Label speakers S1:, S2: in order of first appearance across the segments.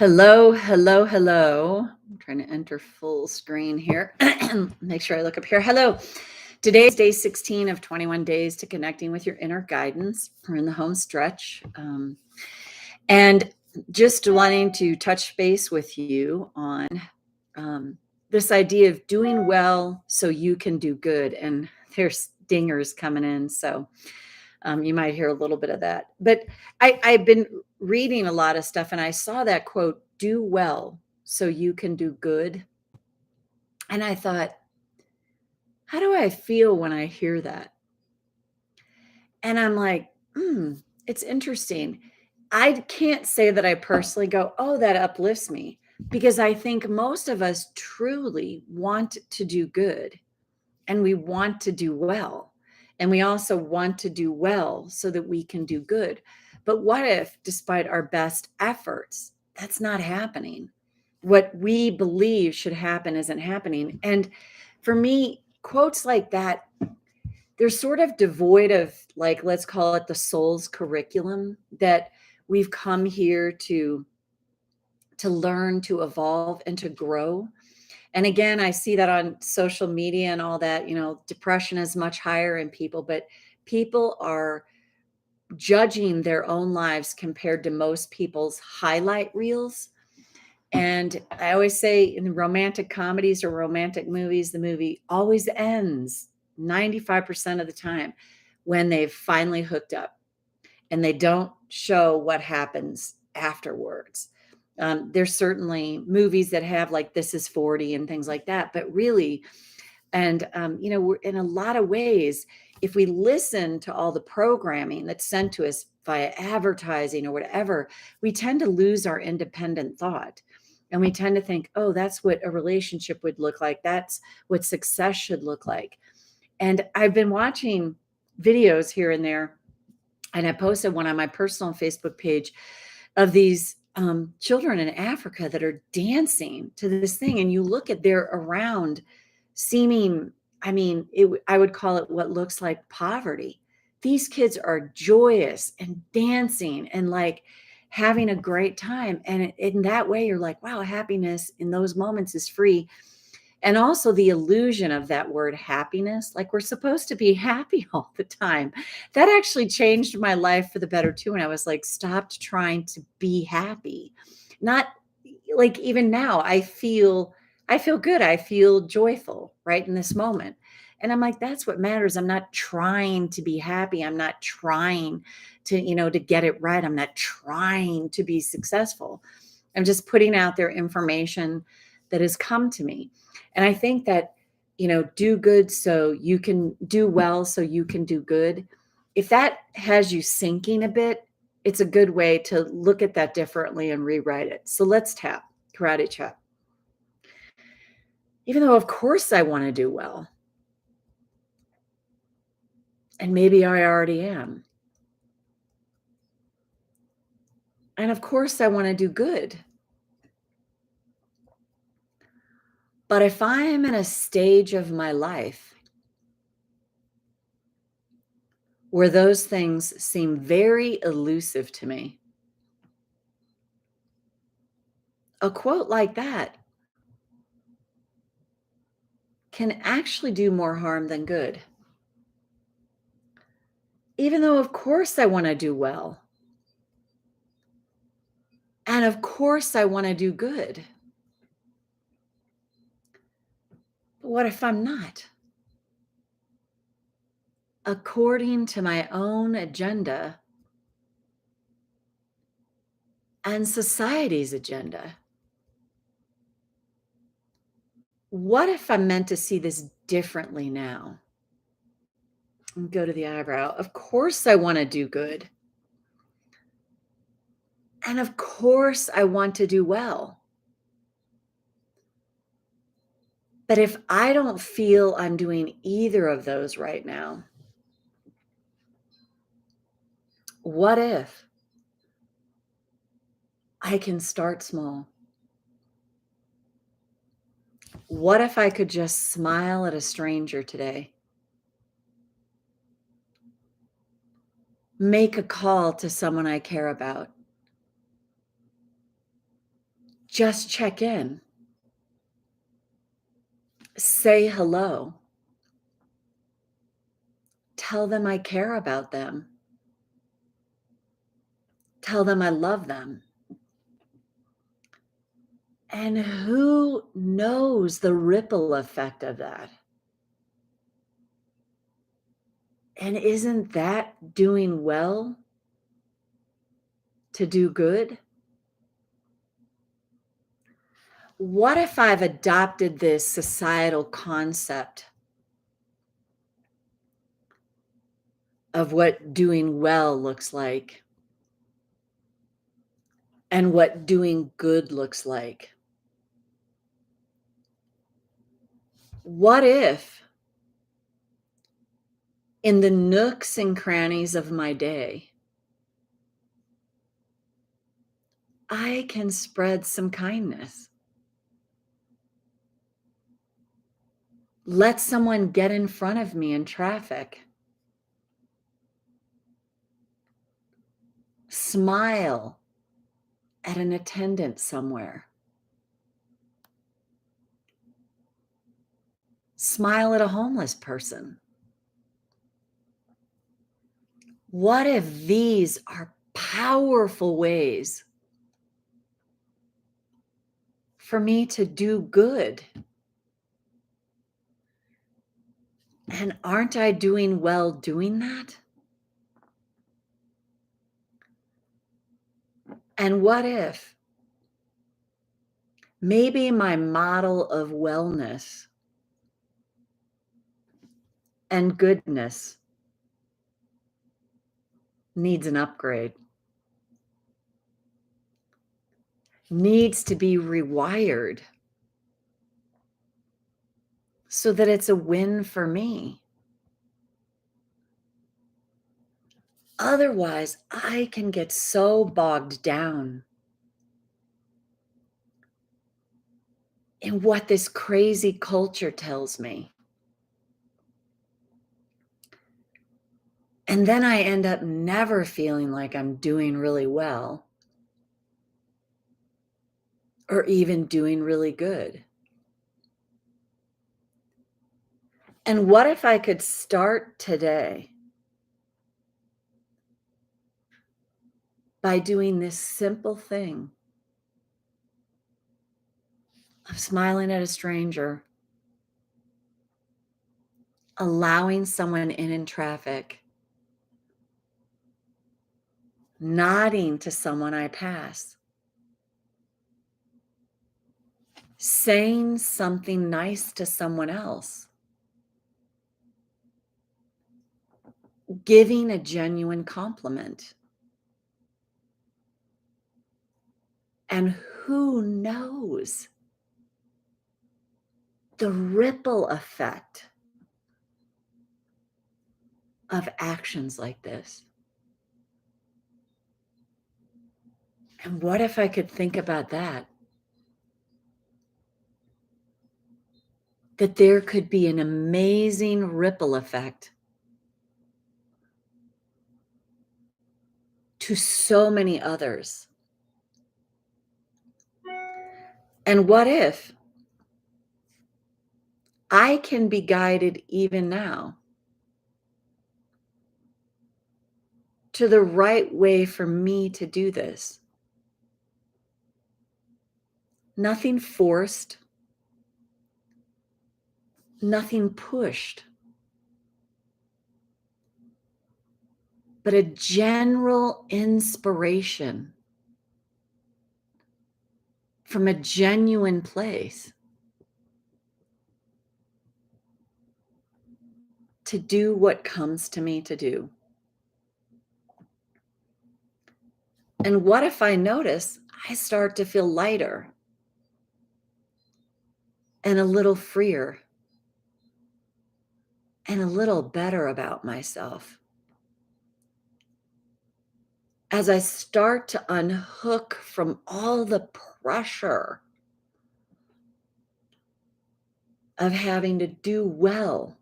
S1: Hello, hello, hello. I'm trying to enter full screen here. Make sure I look up here. Hello. Today is day 16 of 21 days to connecting with your inner guidance. We're in the home stretch. And just wanting to touch base with you on this idea of doing well so you can do good. And there's dingers coming in. So you might hear a little bit of that. But I've been reading a lot of stuff and I saw that quote, do well so you can do good. And I thought, how do I feel when I hear that? And I'm like, it's interesting. I can't say that I personally go, oh, that uplifts me, because I think most of us truly want to do good and we want to do well. And we also want to do well so that we can do good. But what if, despite our best efforts, that's not happening? What we believe should happen isn't happening. And for me, quotes like that, they're sort of devoid of, like, let's call it the soul's curriculum that we've come here to learn, to evolve, and to grow. And again, I see that on social media and all that, depression is much higher in people, but people are judging their own lives compared to most people's highlight reels. And I always say in the romantic comedies or romantic movies, the movie always ends 95% of the time when they've finally hooked up, and they don't show what happens afterwards. There's certainly movies that have like This Is 40 and things like that, but really, and we're in a lot of ways, if we listen to all the programming that's sent to us via advertising or whatever, we tend to lose our independent thought. And we tend to think, oh, that's what a relationship would look like. That's what success should look like. And I've been watching videos here and there, and I posted one on my personal Facebook page of these children in Africa that are dancing to this thing. And you look at their around seeming, I would call it what looks like poverty. These kids are joyous and dancing and like having a great time. And in that way, you're like, wow, happiness in those moments is free. And also the illusion of that word happiness, like we're supposed to be happy all the time. That actually changed my life for the better too. And I was like, stopped trying to be happy. Not like, even now I feel good. I feel joyful right in this moment. And I'm like, that's what matters. I'm not trying to be happy. I'm not trying to get it right. I'm not trying to be successful. I'm just putting out there information that has come to me. And I think that, do good so you can do well, so you can do good. If that has you sinking a bit, it's a good way to look at that differently and rewrite it. So let's tap karate chop. Even though, of course, I want to do well, and maybe I already am. And of course, I want to do good. But if I am in a stage of my life where those things seem very elusive to me, a quote like that can actually do more harm than good. Even though, of course, I want to do well. And of course, I want to do good. But what if I'm not? According to my own agenda and society's agenda. What if I'm meant to see this differently now? And go to the eyebrow. Of course, I want to do good. And of course, I want to do well. But if I don't feel I'm doing either of those right now, what if I can start small? What if I could just smile at a stranger today? Make a call to someone I care about. Just check in. Say hello. Tell them I care about them. Tell them I love them. And who knows the ripple effect of that? And isn't that doing well to do good? What if I've adopted this societal concept of what doing well looks like and what doing good looks like? What if in the nooks and crannies of my day, I can spread some kindness? Let someone get in front of me in traffic. Smile at an attendant somewhere. Smile at a homeless person. What if these are powerful ways for me to do good? And aren't I doing well doing that? And what if maybe my model of wellness and goodness needs an upgrade, needs to be rewired so that it's a win for me? Otherwise, I can get so bogged down in what this crazy culture tells me. And then I end up never feeling like I'm doing really well or even doing really good. And what if I could start today by doing this simple thing of smiling at a stranger, allowing someone in traffic, nodding to someone I pass, saying something nice to someone else, giving a genuine compliment. And who knows the ripple effect of actions like this? And what if I could think about that? That there could be an amazing ripple effect to so many others. And what if I can be guided even now to the right way for me to do this? Nothing forced, nothing pushed, but a general inspiration from a genuine place to do what comes to me to do. And what if I notice I start to feel lighter and a little freer and a little better about myself? As I start to unhook from all the pressure of having to do well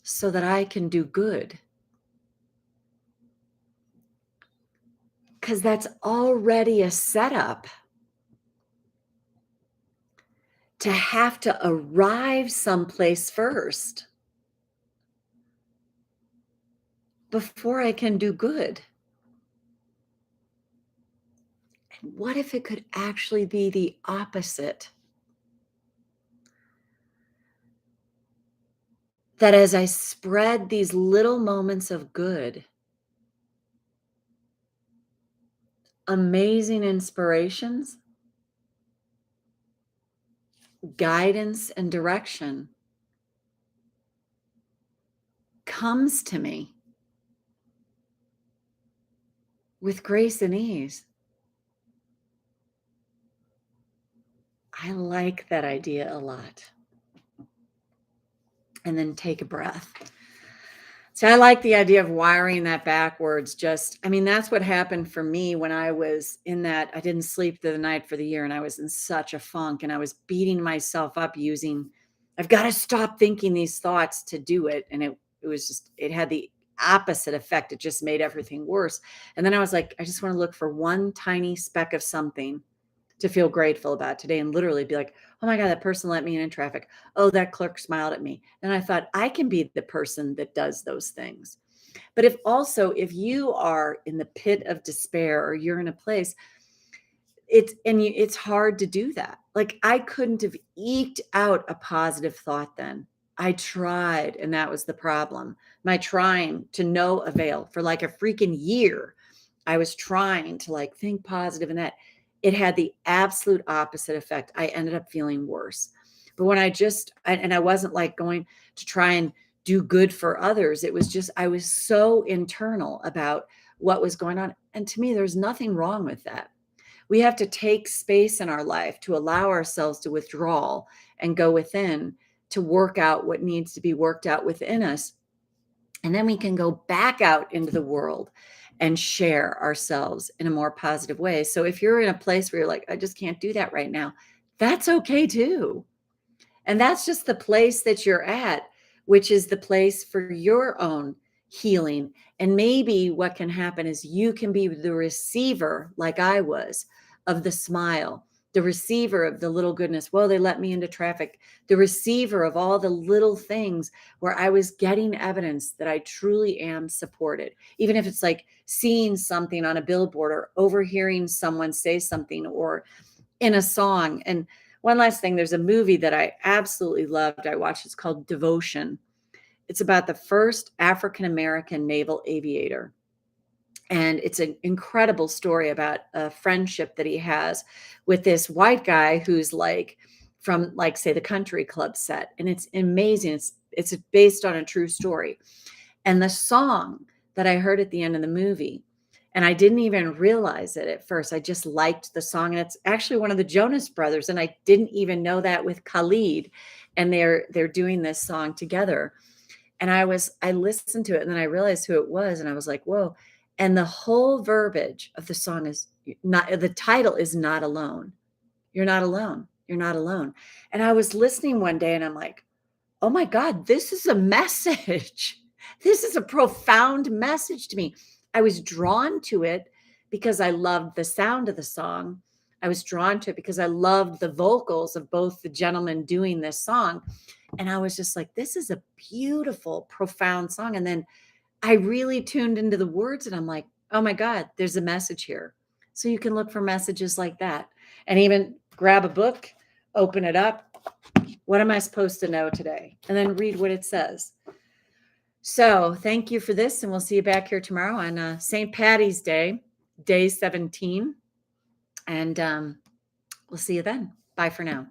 S1: so that I can do good. because that's already a setup to have to arrive someplace first before I can do good. And what if it could actually be the opposite? That as I spread these little moments of good, amazing inspirations, guidance, and direction comes to me with grace and ease. I like that idea a lot. And then take a breath. So I like the idea of wiring that backwards. That's what happened for me when I was in that. I didn't sleep the night for the year and I was in such a funk and I was beating myself up I've got to stop thinking these thoughts to do it. And it had the opposite effect. It just made everything worse. And then I was like, I just want to look for one tiny speck of something to feel grateful about today and literally be like, oh my God, that person let me in traffic. Oh, that clerk smiled at me. And I thought I can be the person that does those things. But if you are in the pit of despair or you're in a place, it's hard to do that. Like I couldn't have eked out a positive thought then. I tried, and that was the problem. My trying to no avail for like a freaking year. I was trying to like think positive and that it had the absolute opposite effect. I ended up feeling worse. But when I wasn't like going to try and do good for others. It was just, I was so internal about what was going on. And to me, there's nothing wrong with that. We have to take space in our life to allow ourselves to withdraw and go within to work out what needs to be worked out within us. And then we can go back out into the world and share ourselves in a more positive way. So if you're in a place where you're like, I just can't do that right now, that's okay too. And that's just the place that you're at, which is the place for your own healing. And maybe what can happen is you can be the receiver, like I was, of the smile, the receiver of the little goodness. Well, they let me into traffic, the receiver of all the little things where I was getting evidence that I truly am supported. Even if it's like seeing something on a billboard or overhearing someone say something or in a song. And one last thing, there's a movie that I absolutely loved. I watched, it's called Devotion. It's about the first African-American naval aviator. And it's an incredible story about a friendship that he has with this white guy who's like from like, say, the country club set. And it's amazing. It's based on a true story. And the song that I heard at the end of the movie, and I didn't even realize it at first. I just liked the song. And it's actually one of the Jonas Brothers. And I didn't even know that with Khalid. And they're doing this song together. And I listened to it and then I realized who it was. And I was like, whoa. And the whole verbiage of the song is not, the title is Not Alone. You're not alone. You're not alone. And I was listening one day and I'm like, oh my God, this is a message. This is a profound message to me. I was drawn to it because I loved the sound of the song. I was drawn to it because I loved the vocals of both the gentlemen doing this song. And I was just like, this is a beautiful, profound song. And then I really tuned into the words and I'm like, oh my God, there's a message here. So you can look for messages like that and even grab a book, open it up. What am I supposed to know today? And then read what it says. So thank you for this. And we'll see you back here tomorrow on St. Patty's Day, day 17. And we'll see you then. Bye for now.